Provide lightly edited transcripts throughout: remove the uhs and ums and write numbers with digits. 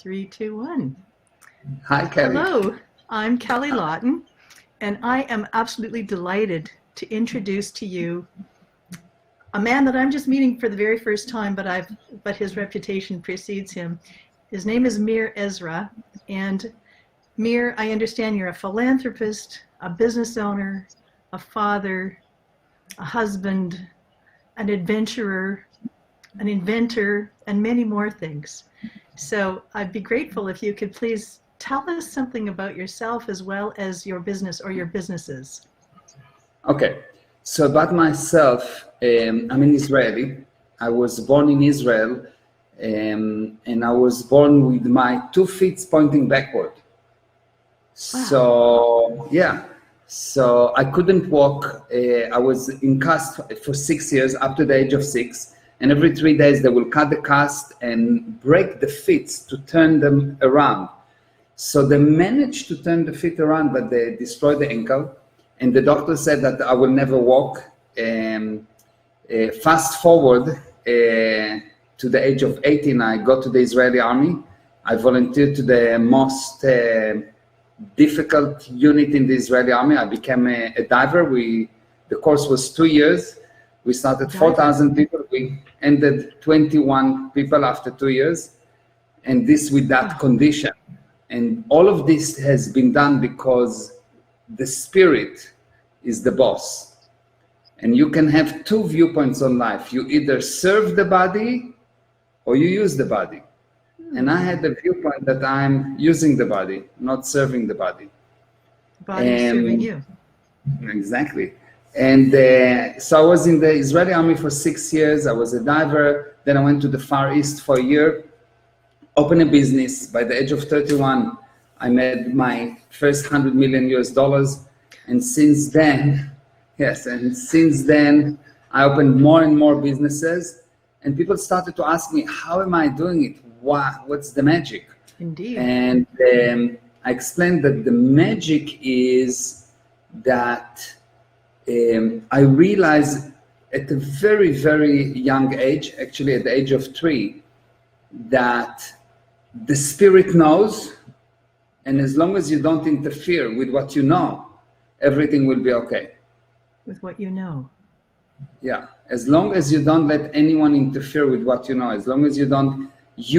3, 2, 1. Hi, Kelly. Hello, I'm Kelly Laughton, and I am absolutely delighted to introduce to you a man that I'm just meeting for the very first time, but his reputation precedes him. His name is Mir Ezra, and Mir, I understand you're a philanthropist, a business owner, a father, a husband, an adventurer, an inventor, and many more things. So I'd be grateful if you could please tell us something about yourself as well as your business or your businesses. Okay, so about myself, I'm an Israeli. I was born in Israel, and I was born with my 2 feet pointing backward. Wow. So yeah, so I couldn't walk. I was in cast for 6 years, up to the age of 6. And every 3 days they will cut the cast and break the feet to turn them around. So they managed to turn the feet around, but they destroyed the ankle. And the doctor said that I will never walk. Fast forward to the age of 18, I got to the Israeli army. I volunteered to the most difficult unit in the Israeli army. I became a diver. The course was 2 years. We started 4,000 people. We ended 21 people after 2 years, and this with that condition. And all of this has been done because the spirit is the boss. And you can have 2 viewpoints on life. You either serve the body or you use the body. And I had the viewpoint that I'm using the body, not serving the body. The body is serving you. Exactly. And so I was in the Israeli army for 6 years. I was a diver. Then I went to the Far East for a year, opened a business. By the age of 31, I made my first $100 million. And since then, I opened more and more businesses. And people started to ask me, how am I doing it? What's the magic? Indeed. And I explained that the magic is that I realized at a very, very young age, actually at the age of 3, that the spirit knows, and as long as you don't interfere with what you know, everything will be okay. With what you know. Yeah, as long as you don't let anyone interfere with what you know, as long as you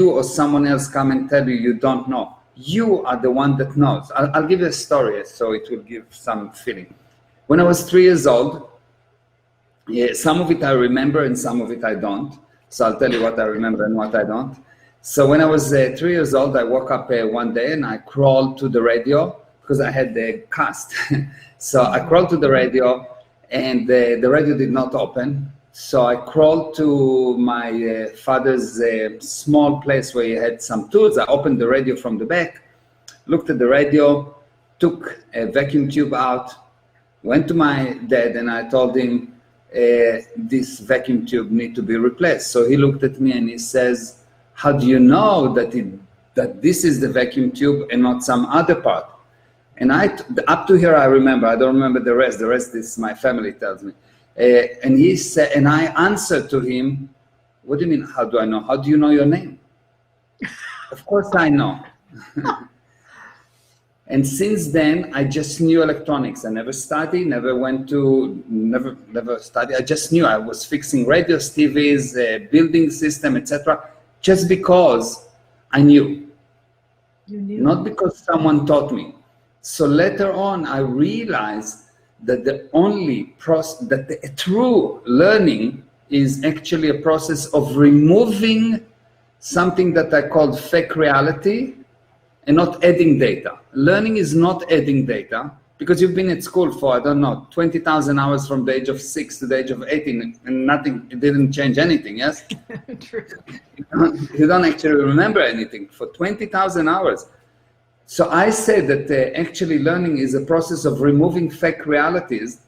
or someone else come and tell you you don't know, you are the one that knows. I'll give you a story so it will give some feeling. When I was 3 years old, some of it I remember and some of it I don't. So I'll tell you what I remember and what I don't. So when I was 3 years old, I woke up one day and I crawled to the radio because I had the cast. So I crawled to the radio and the radio did not open. So I crawled to my father's small place where he had some tools. I opened the radio from the back, looked at the radio, took a vacuum tube out, went to my dad and I told him this vacuum tube need to be replaced. So he looked at me and he says, how do you know that this is the vacuum tube and not some other part? And up to here I remember, I don't remember the rest. The rest is my family tells me. And he said, and I answered to him, what do you mean, how do I know? How do you know your name? Of course I know. And since then, I just knew electronics. I never studied, never studied. I just knew I was fixing radios, TVs, building system, etc. Just because I knew. You knew. Not because someone taught me. So later on, I realized that a true learning is actually a process of removing something that I called fake reality and not adding data. Learning is not adding data because you've been at school for, 20,000 hours from the age of 6 to the age of 18 and it didn't change anything, yes? True. You don't actually remember anything for 20,000 hours. So I say that actually learning is a process of removing fake realities.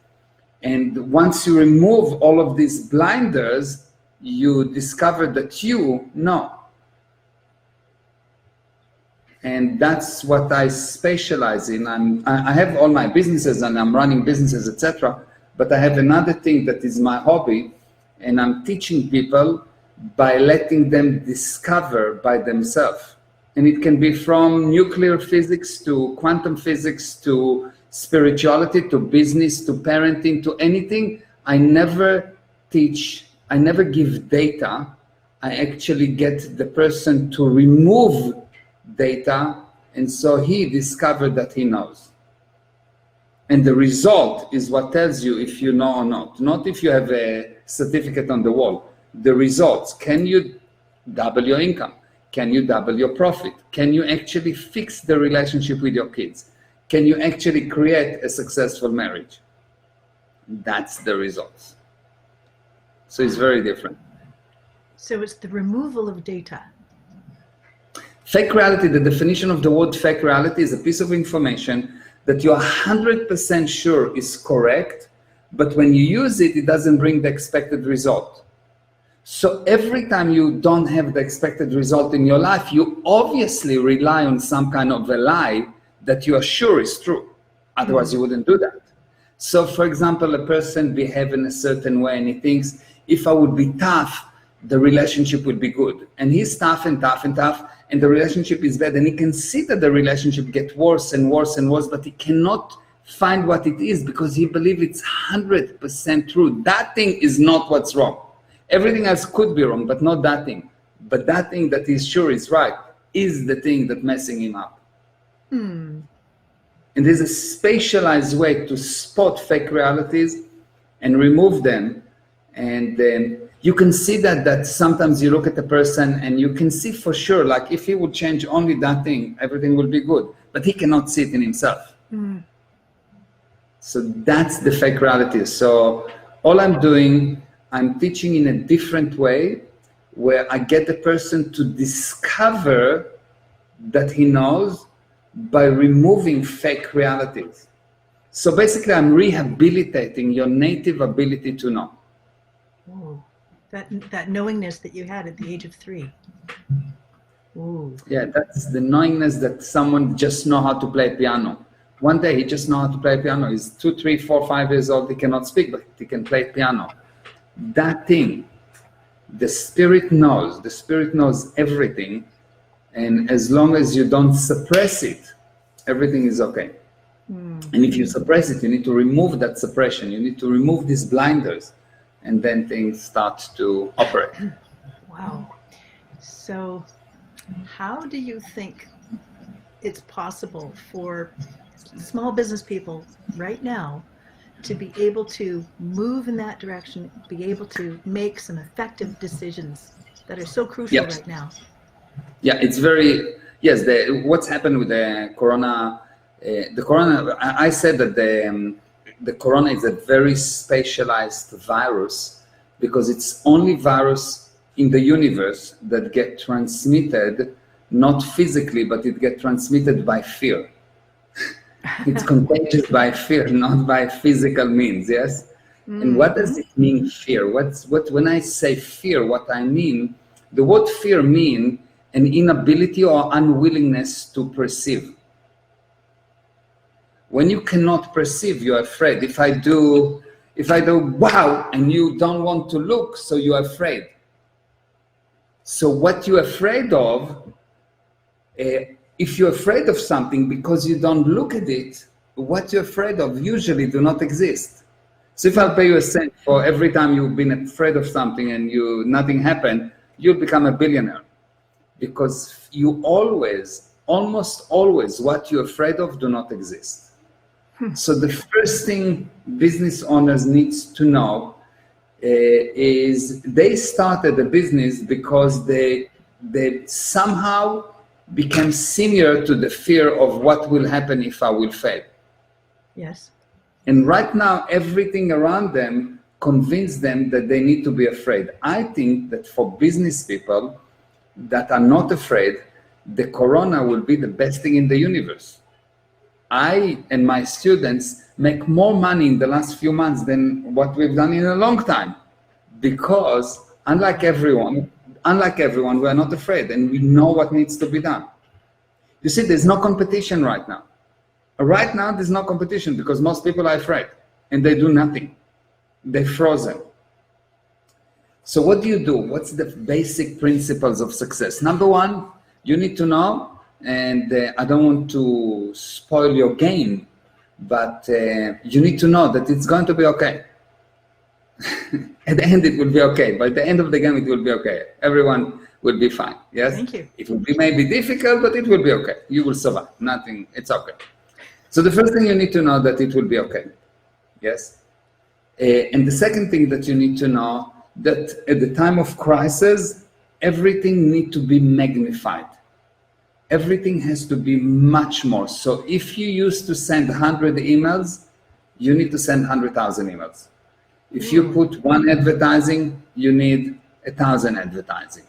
And once you remove all of these blinders, you discover that you know. And that's what I specialize in. I have all my businesses and I'm running businesses, etc. But I have another thing that is my hobby, and I'm teaching people by letting them discover by themselves. And it can be from nuclear physics to quantum physics to spirituality to business to parenting to anything. I never give data. I actually get the person to remove data, and so he discovered that he knows. And the result is what tells you if you know or not if you have a certificate on the wall. The results: can you double your income? Can you double your profit? Can you actually fix the relationship with your kids? Can you actually create a successful marriage? That's the results. So it's very different. So it's the removal of data. Fake reality, the definition of the word fake reality is a piece of information that you're 100% sure is correct, but when you use it, it doesn't bring the expected result. So every time you don't have the expected result in your life, you obviously rely on some kind of a lie that you are sure is true. Otherwise, you wouldn't do that. So for example, a person behaves in a certain way and he thinks, if I would be tough, the relationship would be good. And he's tough and tough and tough, and the relationship is bad. And he can see that the relationship gets worse and worse and worse, but he cannot find what it is because he believes it's 100% true. That thing is not what's wrong. Everything else could be wrong, but not that thing. But that thing that he's sure is right is the thing that's messing him up. And there's a specialized way to spot fake realities and remove them. And you can see that sometimes you look at a person and you can see for sure, like if he would change only that thing, everything will be good. But he cannot see it in himself. So that's the fake reality. So all I'm doing, I'm teaching in a different way where I get the person to discover that he knows by removing fake realities. So basically I'm rehabilitating your native ability to know. Oh, that knowingness that you had at the age of 3. Ooh. Yeah, that's the knowingness that someone just know how to play piano. One day he just know how to play piano. He's 2, 3, 4, 5 years old. He cannot speak, but he can play piano. That thing, the spirit knows. The spirit knows everything. And as long as you don't suppress it, everything is okay. And if you suppress it, you need to remove that suppression. You need to remove these blinders. And then things start to operate. Wow. So how do you think it's possible for small business people right now to be able to move in that direction, be able to make some effective decisions that are so crucial right now? Yeah, it's very, yes, what's happened with the corona, I said that the corona is a very specialized virus because it's only virus in the universe that get transmitted, not physically, but it get transmitted by fear. It's contagious by fear, not by physical means, yes? And what does it mean, fear? When I say fear, what I mean, the word fear means an inability or unwillingness to perceive. When you cannot perceive, you're afraid. If I do wow, and you don't want to look, so you're afraid. So what you're afraid of, if you're afraid of something because you don't look at it, what you're afraid of usually do not exist. So if I'll pay you a cent for every time you've been afraid of something and nothing happened, you'll become a billionaire. Because you almost always, what you're afraid of do not exist. So the first thing business owners needs to know is they started a business because they somehow became similar to the fear of what will happen if I will fail. Yes. And right now, everything around them convince them that they need to be afraid. I think that for business people that are not afraid, the corona will be the best thing in the universe. I and my students make more money in the last few months than what we've done in a long time, because unlike everyone, we are not afraid and we know what needs to be done. You see, there's no competition right now. Right now, there's no competition because most people are afraid and they do nothing. They're frozen. So what do you do? What's the basic principles of success? Number one, you need to know and I don't want to spoil your game, but you need to know that it's going to be okay. At the end, it will be okay. By the end of the game, it will be okay. Everyone will be fine. Yes. Thank you. It will be maybe difficult, but it will be okay. You will survive. Nothing. It's okay. So the first thing you need to know that it will be okay. Yes. And the second thing that you need to know that at the time of crisis, everything needs to be magnified. Everything has to be much more. So if you used to send 100 emails, you need to send 100,000 emails. If you put one advertising, you need 1,000 advertising.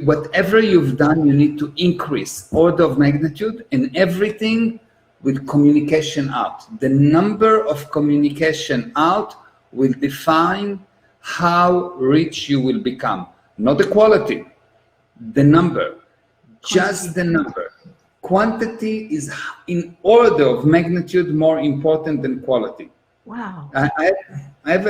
Whatever you've done, you need to increase order of magnitude, and everything with communication out. The number of communication out will define how rich you will become. Not the quality, the number, just the number. Quantity is in order of magnitude more important than quality. Wow. I had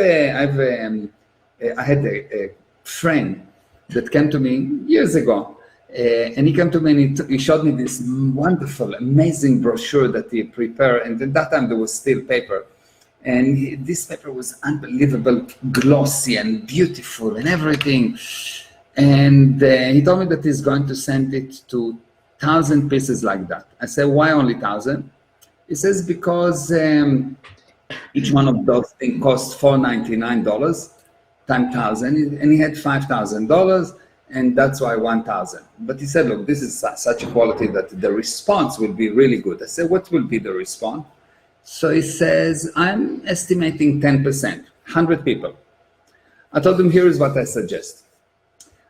a friend that came to me years ago, and he came to me and he showed me this wonderful, amazing brochure that he prepared. And at that time there was still paper, and this paper was unbelievable, glossy and beautiful and everything. And he told me that he's going to send it to 1,000 pieces like that. I said, why only 1,000? He says, because each one of those things cost $499 times 1,000, and he had $5,000, and that's why 1,000. But he said, look, this is such a quality that the response will be really good. I said, what will be the response? So he says, I'm estimating 10%, 100 people. I told him, here is what I suggest.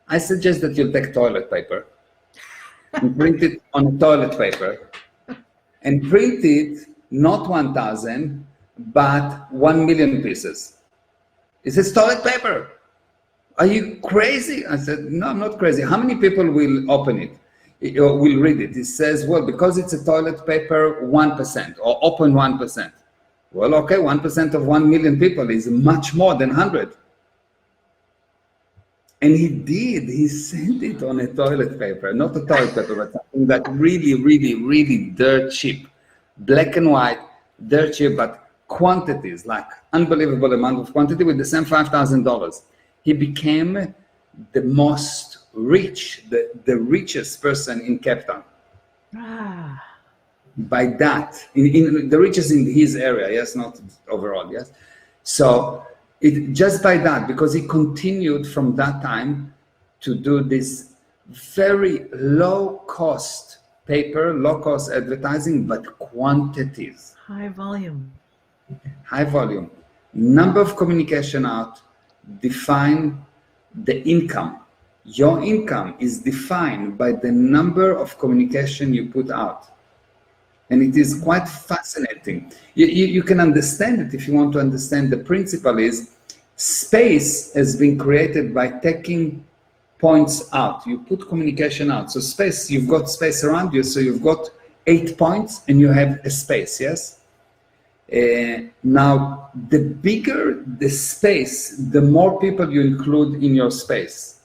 I suggest that you'll take toilet paper and print it on toilet paper, and print it not 1,000, but 1,000,000 pieces. He says, toilet paper, are you crazy? I said, no, I'm not crazy. How many people will open it or will read it? He says, well, because it's a toilet paper, 1% or open 1%. Well, okay, 1% of 1,000,000 people is much more than 100. And he did. He sent it on a toilet paper, not a toilet paper, but something that really, really, really dirt cheap, black and white, dirt cheap, but quantities, like unbelievable amount of quantity with the same $5,000. He became the most rich, the richest person in Cape Town. Ah. By that, in the richest in his area, yes, not overall, yes. So just by that, because he continued from that time to do this very low cost paper, low cost advertising, but quantities. High volume. High volume. Number of communication out define the income. Your income is defined by the number of communication you put out. And it is quite fascinating. You can understand it if you want to understand. The principle is space has been created by taking points out. You put communication out. So space, you've got space around you. So you've got 8 points and you have a space, yes? Now, the bigger the space, the more people you include in your space.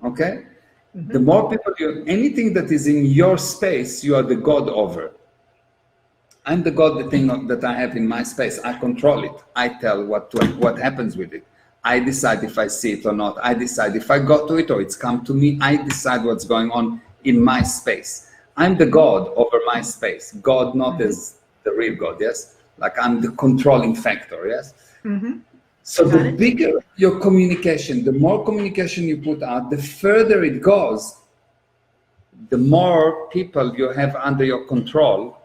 Okay? Mm-hmm. The more people anything that is in your space, you are the God over. I'm the God, the thing that I have in my space. I control it. I tell what happens with it. I decide if I see it or not. I decide if I go to it or it's come to me. I decide what's going on in my space. I'm the God over my space. God not as the real God, yes? Like I'm the controlling factor, yes? Mm-hmm. So the bigger your communication, the more communication you put out, the further it goes, the more people you have under your control.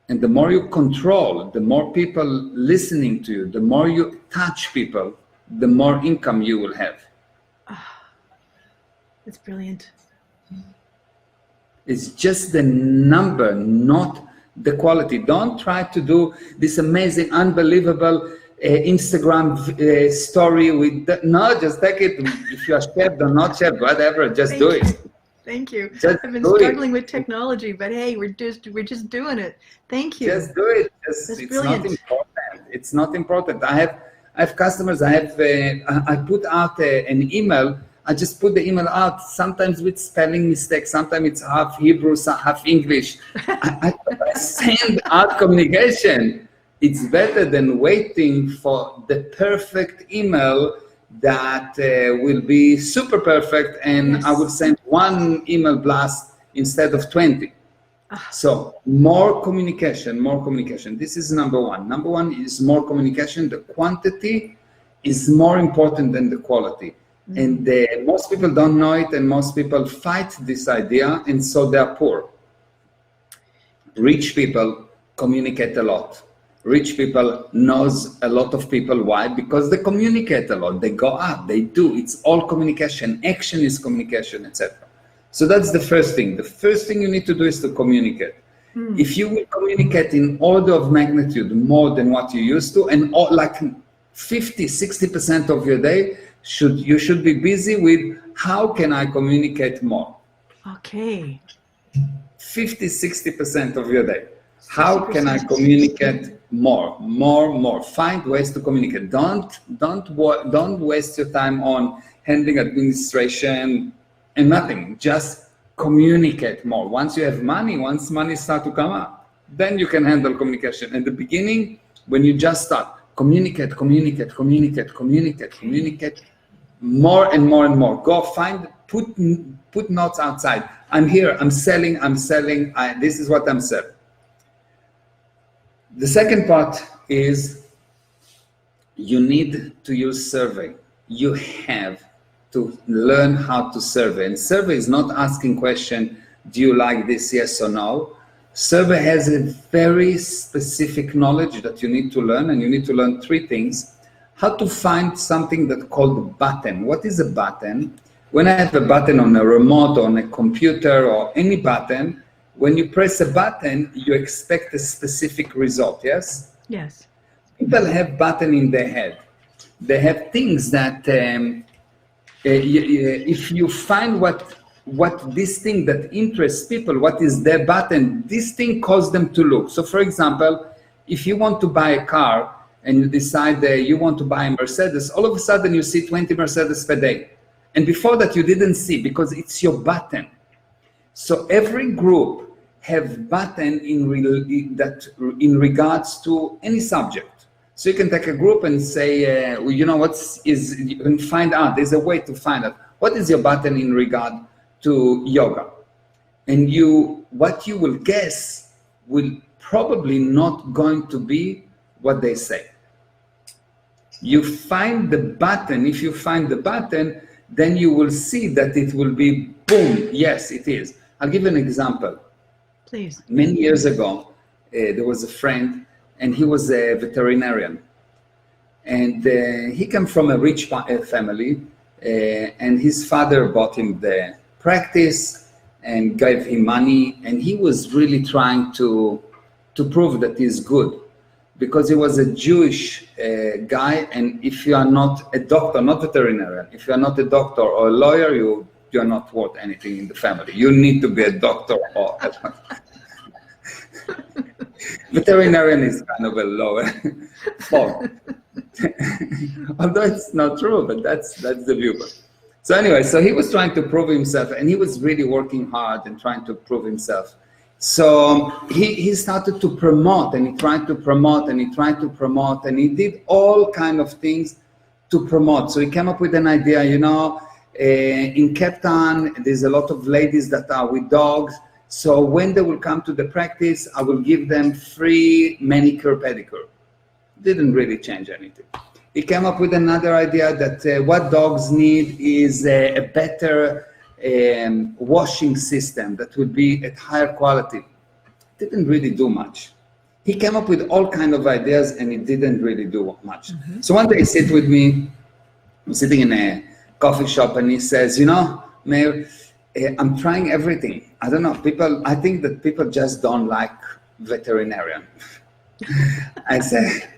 And the more you control, the more people listening to you, the more you touch people, the more income you will have. That's brilliant. It's just the number, not the quality. Don't try to do this amazing, unbelievable Instagram story with no, just take it. If you are chef or not chef, whatever, just do it. Thank you. Just I've been struggling with technology, but hey, we're just doing it. Thank you. Just do it. That's it's brilliant. not important. It's not important. I have customers. I put out an email. I just put the email out, sometimes with spelling mistakes, sometimes it's half Hebrew, half English. I send out communication. It's better than waiting for the perfect email that will be super perfect, and Yes. I will send one email blast instead of 20. Ah. So more communication, more communication. This is number one. Number one is more communication. The quantity is more important than the quality. And most people don't know it, and most people fight this idea, and so they're poor. Rich people communicate a lot. Rich people knows a lot of people. Why? Because they communicate a lot. They go out, they do. It's all communication. Action is communication, etc. So that's the first thing. The first thing you need to do is to communicate. If you will communicate in order of magnitude more than what you used to, and like 50-60% of your day, you should be busy with how can I communicate more. Okay. 50-60% of your day. How can I communicate more? Find ways to communicate. Don't waste your time on handling administration and nothing. Just communicate more. Once you have money, once money starts to come up, then you can handle communication. At the beginning, when you just start, communicate more and more. Go find, put notes outside. I'm here, I'm selling, this is what I'm selling. The second part is you need to use survey. You have to learn how to survey. And survey is not asking question, do you like this, yes or no? Survey has a very specific knowledge that you need to learn, and you need to learn three things. How to find something that's called a button. What is a button? When I have a button on a remote, on a computer, or any button, when you press a button, you expect a specific result, yes? Yes. People have button in their head. They have things that, if you find what this thing that interests people, what is their button, this thing causes them to look. So for example, if you want to buy a car and you decide you want to buy a Mercedes, all of a sudden you see 20 Mercedes per day. And before that you didn't see because it's your button. So every group have button in regards to any subject. So you can take a group and say, well, you know, you can find out, there's a way to find out. What is your button in regard to yoga? And what you will guess will probably not going to be what they say. You find the button. If you find the button, then you will see that it will be boom. Yes, it is. I'll give you an example. Please. Many years ago, there was a friend, and he was a veterinarian. And he came from a rich family, and his father bought him the practice and gave him money. And he was really trying to prove that he's good, because he was a Jewish guy. And if you are not a doctor, not veterinarian, if you are not a doctor or a lawyer, you're not worth anything in the family. You need to be a doctor or veterinarian is kind of a lower form. Although it's not true, but that's the view. So anyway, so he was trying to prove himself, and he was really working hard and trying to prove himself. So he started to promote, and he tried to promote, and he tried to promote, and he did all kind of things to promote. So he came up with an idea, you know, in Cape Town, there's a lot of ladies that are with dogs. So when they will come to the practice, I will give them free manicure, pedicure. Didn't really change anything. He came up with another idea that what dogs need is a better washing system that would be at higher quality. Didn't really do much. He came up with all kinds of ideas, and it didn't really do much. Mm-hmm. So one day he sit with me, I'm sitting in a coffee shop, and he says, you know, Meir, I'm trying everything. I don't know, I think that people just don't like veterinarian. I said,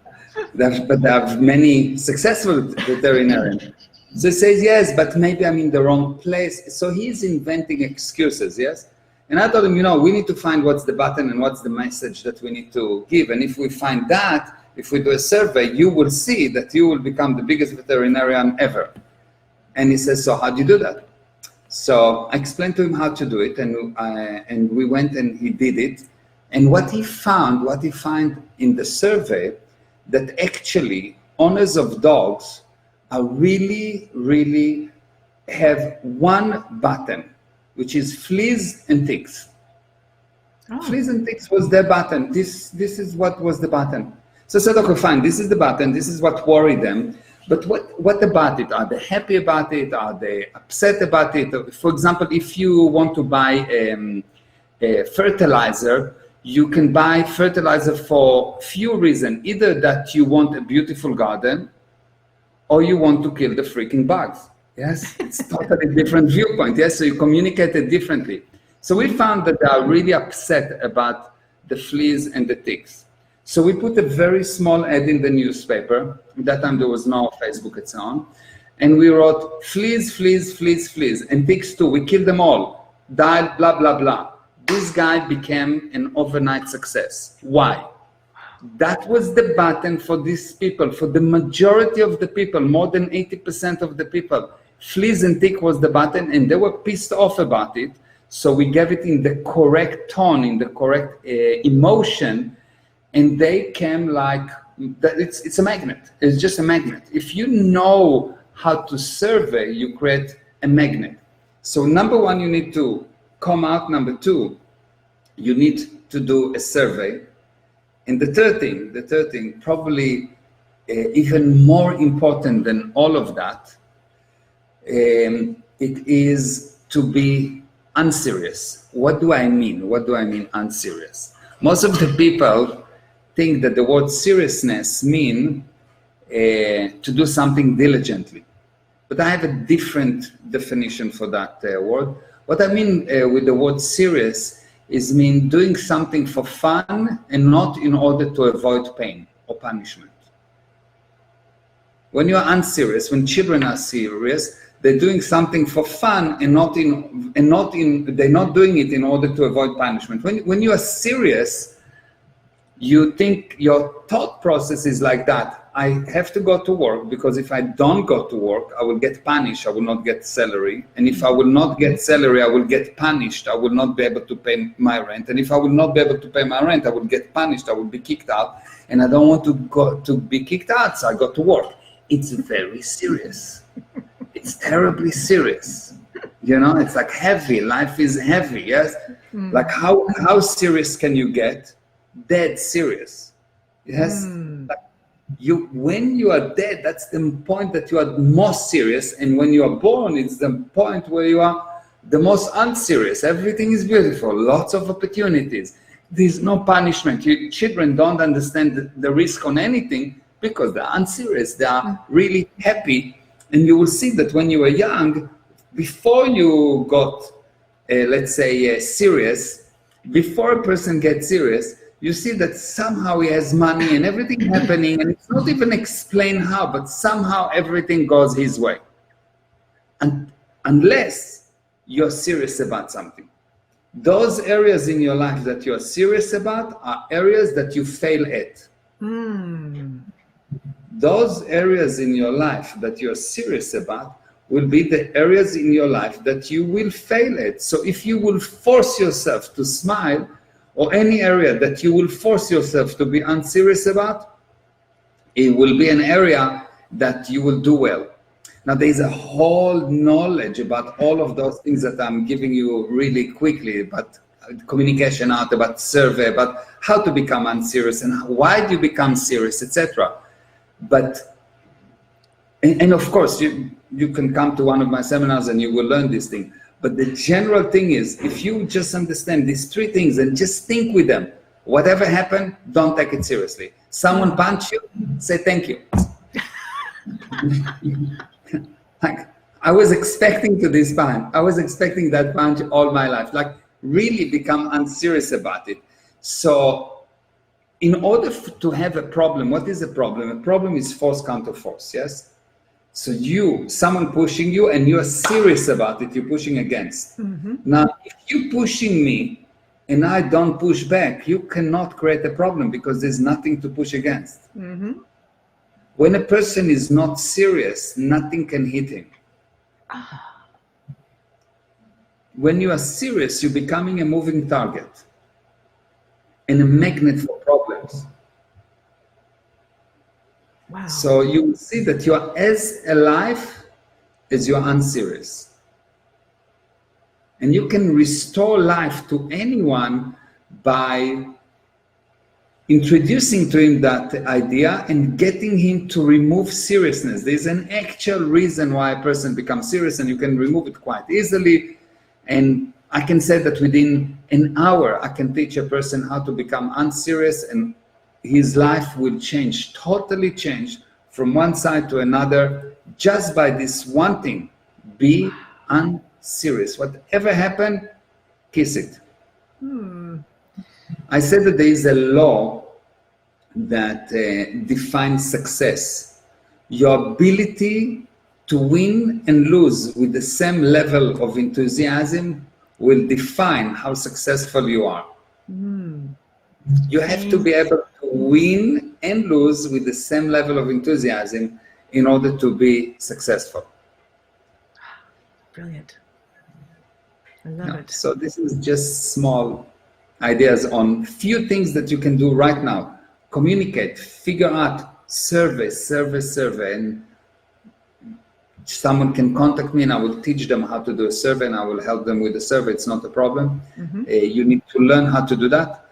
but there are many successful veterinarians. So he says, yes, but maybe I'm in the wrong place. So he's inventing excuses, yes? And I told him, you know, we need to find what's the button and what's the message that we need to give. And if we find that, if we do a survey, you will see that you will become the biggest veterinarian ever. And he says, so how do you do that? So I explained to him how to do it, and we went and he did it. And what he found in the survey, that actually owners of dogs are really have one button, which is fleas and ticks. Oh. Fleas and ticks was their button. This is what was the button. So I said, okay, fine, this is the button, this is what worried them. But what about it? Are they happy about it? Are they upset about it? For example, if you want to buy a fertilizer, you can buy fertilizer for few reasons. Either that you want a beautiful garden, or you want to kill the freaking bugs. Yes, it's totally different viewpoint. Yes, so you communicate it differently. So we found that they are really upset about the fleas and the ticks. So we put a very small ad in the newspaper. At that time there was no Facebook and so on. And we wrote fleas, fleas, fleas, fleas, and ticks too. We killed them all. Died, blah, blah, blah. This guy became an overnight success. Why? That was the button for these people, for the majority of the people, more than 80% of the people. Fleas and tick was the button, and they were pissed off about it. So we gave it in the correct tone, in the correct emotion, and they came like, it's a magnet. It's just a magnet. If you know how to survey, you create a magnet. So number one, you need to come out. Number two, you need to do a survey. And the third thing, probably even more important than all of that, it is to be unserious. What do I mean? What do I mean unserious? Most of the people think that the word seriousness mean to do something diligently. But I have a different definition for that word. What I mean with the word serious is mean doing something for fun and not in order to avoid pain or punishment. When you are unserious, when children are serious, they're doing something for fun and they're not doing it in order to avoid punishment. When you are serious, you think your thought process is like that. I have to go to work because if I don't go to work, I will get punished. I will not get salary. And if I will not get salary, I will get punished. I will not be able to pay my rent. And if I will not be able to pay my rent, I will get punished. I will be kicked out. And I don't want to be kicked out, so I go to work. It's very serious. It's terribly serious. You know, it's like heavy. Life is heavy, yes? Mm. Like how serious can you get? Dead serious. Yes? Like when you are dead, that's the point that you are most serious. And when you are born, it's the point where you are the most unserious. Everything is beautiful, lots of opportunities. There's no punishment. Children don't understand the risk on anything because they're unserious. They are really happy. And you will see that when you were young, before you got, let's say, serious, before a person gets serious, you see that somehow he has money and everything happening, and it's not even explained how, but somehow everything goes his way. And unless you're serious about something. Those areas in your life that you're serious about are areas that you fail at. Those areas in your life that you're serious about will be the areas in your life that you will fail at. So if you will force yourself to smile, or any area that you will force yourself to be unserious about, it will be an area that you will do well. Now, there is a whole knowledge about all of those things that I'm giving you really quickly, about communication art, about survey, about how to become unserious and why do you become serious, etc. But, and of course, you can come to one of my seminars and you will learn this thing. But the general thing is, if you just understand these three things and just think with them, whatever happened, don't take it seriously. Someone punch you, say thank you. Like, I was expecting to this punch. I was expecting that punch all my life. Like, really become unserious about it. So, in order to have a problem, what is a problem? A problem is force counter force, yes? So someone pushing you and you're serious about it, you're pushing against. Now, if you're pushing me and I don't push back, you cannot create a problem because there's nothing to push against. When a person is not serious, nothing can hit him. When you are serious, you're becoming a moving target and a magnet for problems. Wow. So you will see that you are as alive as you are unserious. And you can restore life to anyone by introducing to him that idea and getting him to remove seriousness. There's an actual reason why a person becomes serious, and you can remove it quite easily. And I can say that within an hour, I can teach a person how to become unserious, and his life will change, totally change from one side to another, just by this one thing: be unserious. Whatever happened, kiss it. I said that there is a law that defines success. Your ability to win and lose with the same level of enthusiasm will define how successful you are. You have to be able to win and lose with the same level of enthusiasm in order to be successful. Brilliant. I love it. So this is just small ideas on few things that you can do right now. Communicate, figure out, survey, and someone can contact me and I will teach them how to do a survey, and I will help them with the survey. It's not a problem. You need to learn how to do that.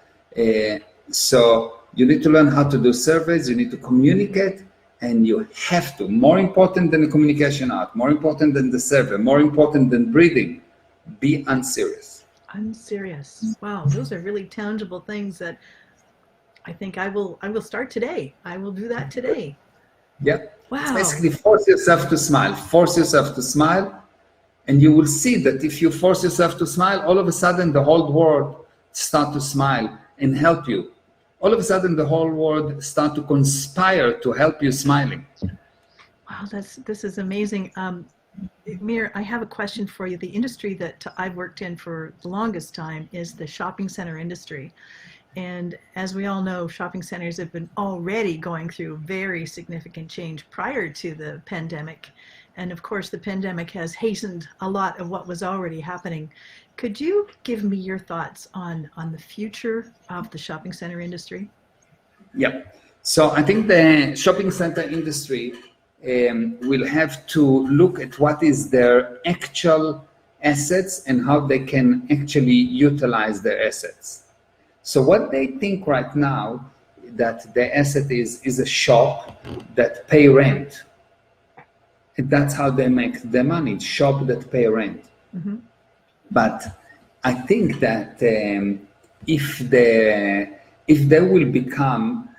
So you need to learn how to do surveys, you need to communicate, and you have to, more important than the communication art, more important than the survey, more important than breathing, be unserious. Unserious. Wow, those are really tangible things that I think I will start today. I will do that today. Yeah. Wow. It's basically force yourself to smile. Force yourself to smile, and you will see that if you force yourself to smile, all of a sudden the whole world start to smile and help you. All of a sudden the whole world start to conspire to help you smiling. Wow, this is amazing. Mir, I have a question for you. The industry that I've worked in for the longest time is the shopping center industry. And as we all know, shopping centers have been already going through very significant change prior to the pandemic. And of course, the pandemic has hastened a lot of what was already happening. Could you give me your thoughts on the future of the shopping center industry? Yeah. So I think the shopping center industry will have to look at what is their actual assets and how they can actually utilize their assets. So what they think right now that the asset is a shop that pay rent. And that's how they make their money, shop that pay rent. But I think that if they will become,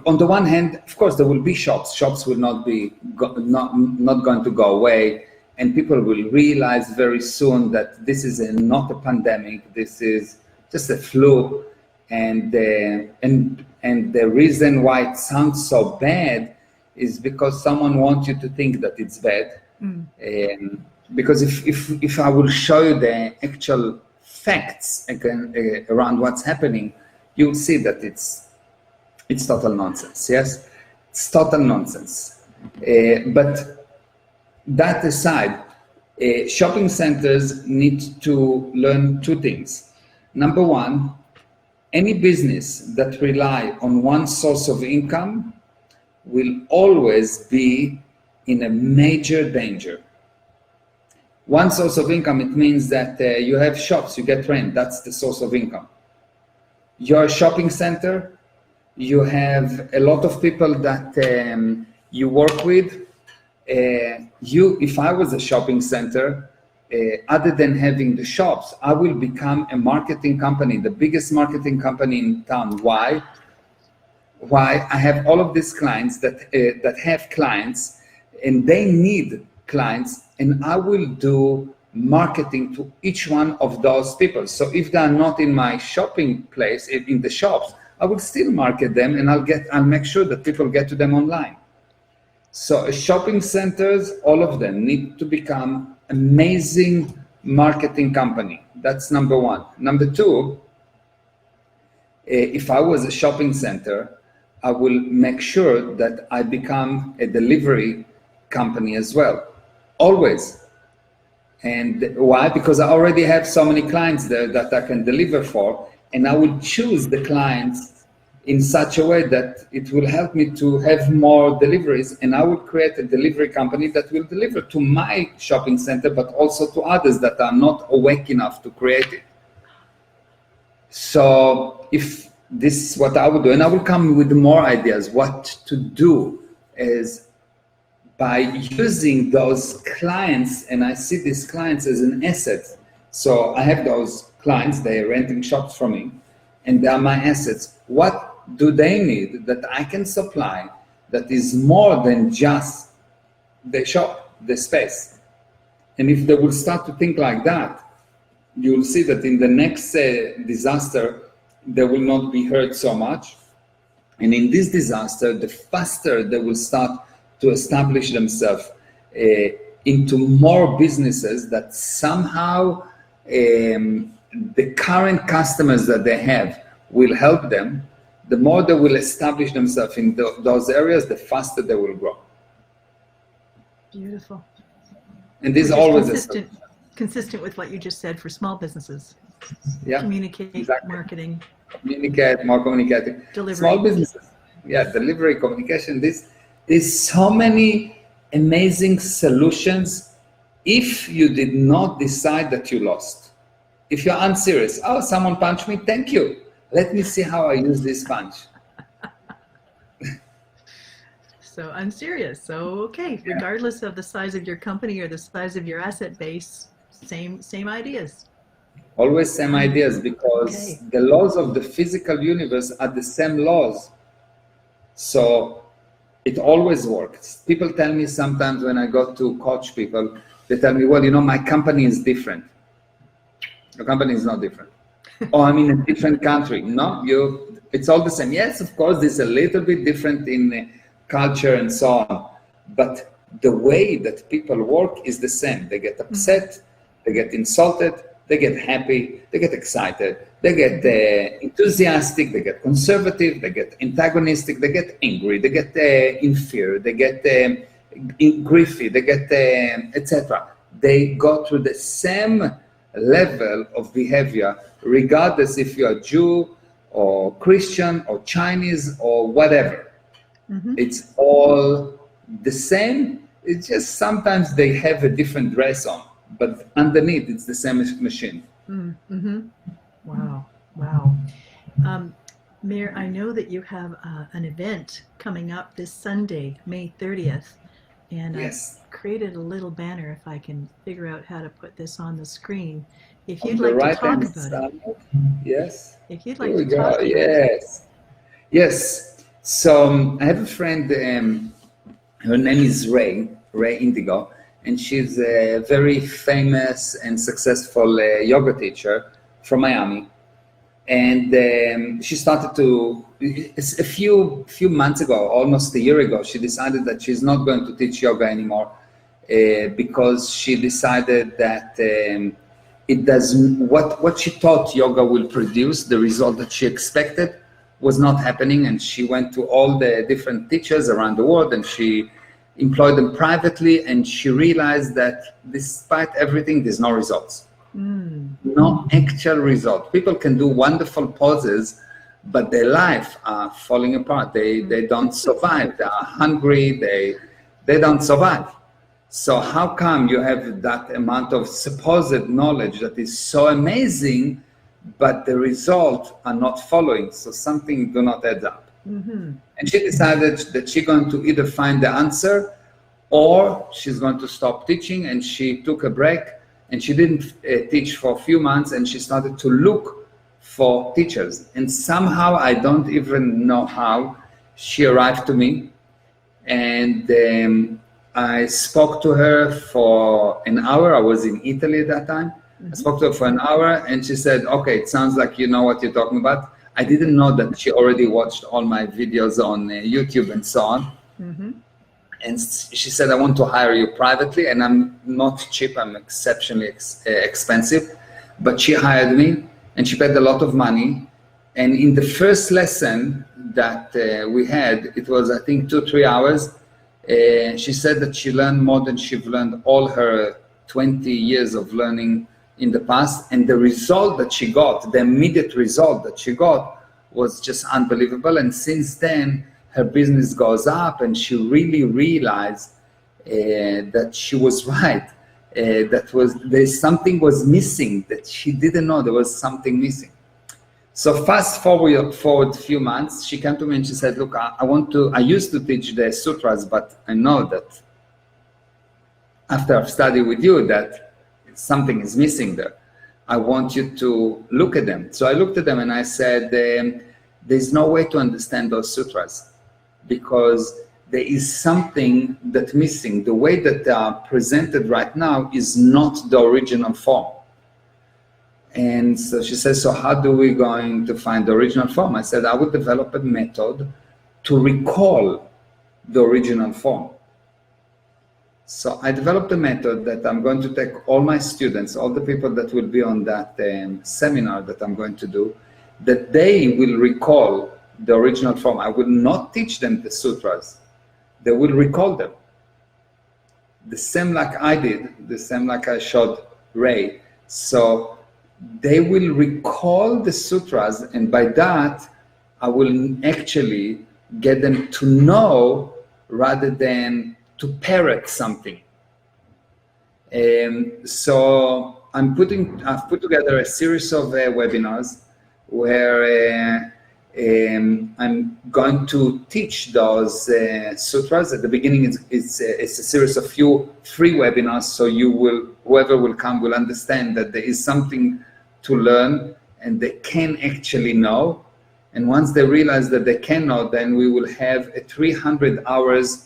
on the one hand, of course, there will be shops. Shops will not going to go away, and people will realize very soon that this is not a pandemic. This is just a flu, and the reason why it sounds so bad is because someone wants you to think that it's bad. Because if I will show you the actual facts around what's happening, you'll see that it's total nonsense. Yes, it's total nonsense. But that aside, shopping centers need to learn two things. Number one, any business that rely on one source of income will always be in a major danger. One source of income, it means that you have shops, you get rent, that's the source of income. You're a shopping center, you have a lot of people that you work with. If I was a shopping center, other than having the shops, I will become a marketing company, the biggest marketing company in town. Why? I have all of these clients that have clients, and they need clients, and I will do marketing to each one of those people. So if they are not in my shopping place, in the shops, I will still market them, and I'll make sure that people get to them online. So shopping centers, all of them need to become amazing marketing company. That's number one. Number two, if I was a shopping center, I will make sure that I become a delivery company as well. Always. And why? Because I already have so many clients there that I can deliver for, and I will choose the clients in such a way that it will help me to have more deliveries, and I will create a delivery company that will deliver to my shopping center, but also to others that are not awake enough to create it. So if this is what I would do, and I will come with more ideas what to do is by using those clients, and I see these clients as an asset. So I have those clients, they're renting shops from me, and they are my assets. What do they need that I can supply that is more than just the shop, the space? And if they will start to think like that, you'll see that in the next disaster, they will not be hurt so much. And in this disaster, the faster they will start to establish themselves into more businesses that somehow the current customers that they have will help them. The more they will establish themselves in those areas, the faster they will grow. Beautiful. And this is always consistent with what you just said for small businesses. Yeah, communicate, exactly. Marketing. Communicate, more communicating. Delivery. Small businesses. Yeah, delivery, communication. There's so many amazing solutions if you did not decide that you lost. If you're unserious, oh, someone punched me, thank you. Let me see how I use this punch. So unserious. So okay, Yeah. Regardless of the size of your company or the size of your asset base, same ideas. Always same ideas, because the laws of the physical universe are the same laws. So it always works. People tell me sometimes when I go to coach people, they tell me, well, you know, my company is different. Your company is not different. Oh, I'm in a different country. No, it's all the same. Yes, of course, it's a little bit different in culture and so on. But the way that people work is the same. They get upset, they get insulted, they get happy, they get excited, they get enthusiastic, they get conservative, they get antagonistic, they get angry, they get in fear, they get griefy, they get etc. They go through the same level of behavior, regardless if you're Jew or Christian or Chinese or whatever. Mm-hmm. It's all the same. It's just sometimes they have a different dress on, but underneath it's the same machine. Mm-hmm. Wow. Meir, I know that you have an event coming up this Sunday, May 30th, and yes. I've created a little banner, if I can figure out how to put this on the screen. If you'd like to talk about it. Yes. If you'd like to talk about it. Yes. So I have a friend, her name is Ray Indigo, and she's a very famous and successful yoga teacher from Miami. And she started to, a few months ago, almost a year ago, she decided that she's not going to teach yoga anymore because she decided that it doesn't, what she thought yoga will produce, the result that she expected was not happening. And she went to all the different teachers around the world and she employed them privately, and she realized that despite everything, there's no results. No actual result. People can do wonderful poses, but their life are falling apart. They don't survive. They are hungry. They don't survive. So how come you have that amount of supposed knowledge that is so amazing, but the results are not following? So something do not add up. Mm-hmm. And she decided that she's going to either find the answer or she's going to stop teaching, and she took a break. And she didn't teach for a few months, and she started to look for teachers. And somehow, I don't even know how, she arrived to me. And I spoke to her for an hour. I was in Italy at that time. Mm-hmm. I spoke to her for an hour, and she said, okay, it sounds like you know what you're talking about. I didn't know that she already watched all my videos on YouTube and so on. Mm-hmm. And she said, I want to hire you privately, and I'm not cheap, I'm exceptionally expensive. But she hired me, and she paid a lot of money. And in the first lesson that we had, it was, I think, 2-3 hours. She said that she learned more than she've learned all her 20 years of learning in the past, and the result that she got, the immediate result that she got, was just unbelievable. And since then, her business goes up, and she really realized that she was right. There's something was missing that she didn't know there was something missing. So fast forward a few months, she came to me and she said, look, I used to teach the sutras, but I know that after I've studied with you that something is missing there. I want you to look at them. So I looked at them and I said, there's no way to understand those sutras because there is something that's missing. The way that they are presented right now is not the original form. And so she says, so how do we going to find the original form? I said, I would develop a method to recall the original form. So I developed a method that I'm going to take all my students, all the people that will be on that seminar that I'm going to do, that they will recall the original form. I will not teach them the sutras. They will recall them. The same like I did, the same like I showed Ray. So they will recall the sutras, and by that, I will actually get them to know rather than to parrot something. So I've put together a series of webinars where I'm going to teach those sutras. At the beginning, it's a series of few free webinars, so whoever will come will understand that there is something to learn and they can actually know. And once they realize that they can know, then we will have a 300 hours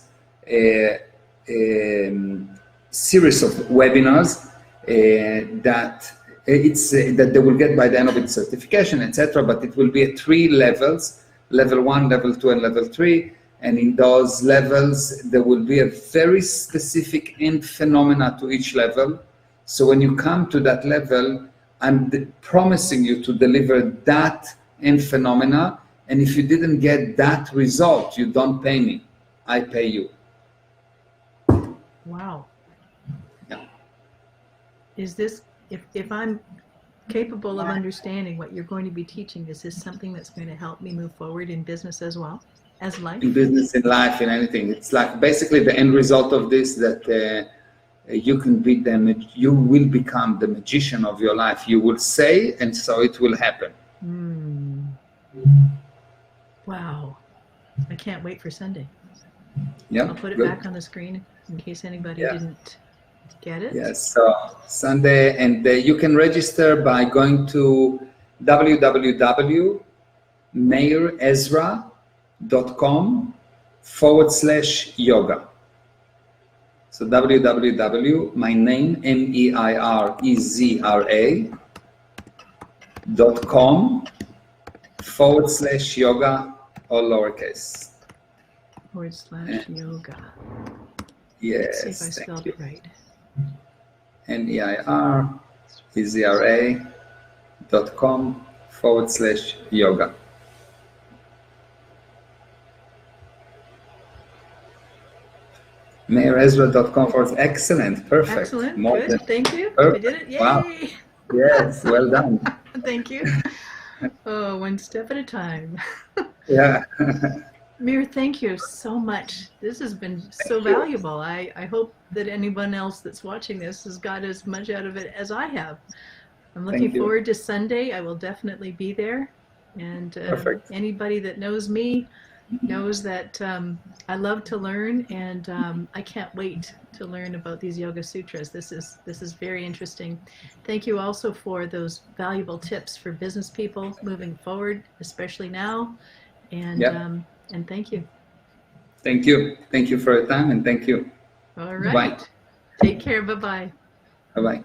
series of webinars that they will get by the end of its certification, etc. But it will be at 3 levels: level 1, level 2, and level 3. And in those levels, there will be a very specific end phenomena to each level. So when you come to that level, I'm promising you to deliver that end phenomena. And if you didn't get that result, you don't pay me. I pay you. Wow. Yeah. Is this, if I'm capable of understanding what you're going to be teaching, is this something that's going to help me move forward in business as well as life? In business, in life, in anything. It's like basically the end result of this, that you can be you will become the magician of your life. You will say, and so it will happen. Wow. I can't wait for Sunday. Yeah. I'll put it good. back on the screen in case anybody didn't get it. Yes, so Sunday, and you can register by going to www.meirezra.com/yoga. So my name, meirezra.com/yoga, all lowercase. /yoga. Yes, Let's see if I spelled it right. meirezra.com/yoga. meirezra.com/, excellent, perfect. Excellent, More good, than thank you. perfect. We did it, yay! Wow. Yes, well done. Thank you. Oh, one step at a time. Yeah. Mir, thank you so much. This has been so valuable. I hope that anyone else that's watching this has got as much out of it as I have. I'm looking forward to Sunday. I will definitely be there. And anybody that knows me knows that I love to learn, and I can't wait to learn about these Yoga Sutras. This is very interesting. Thank you also for those valuable tips for business people moving forward, especially now. And and thank you. Thank you. Thank you for your time, and thank you. All right. Bye. Take care. Bye-bye. Bye-bye.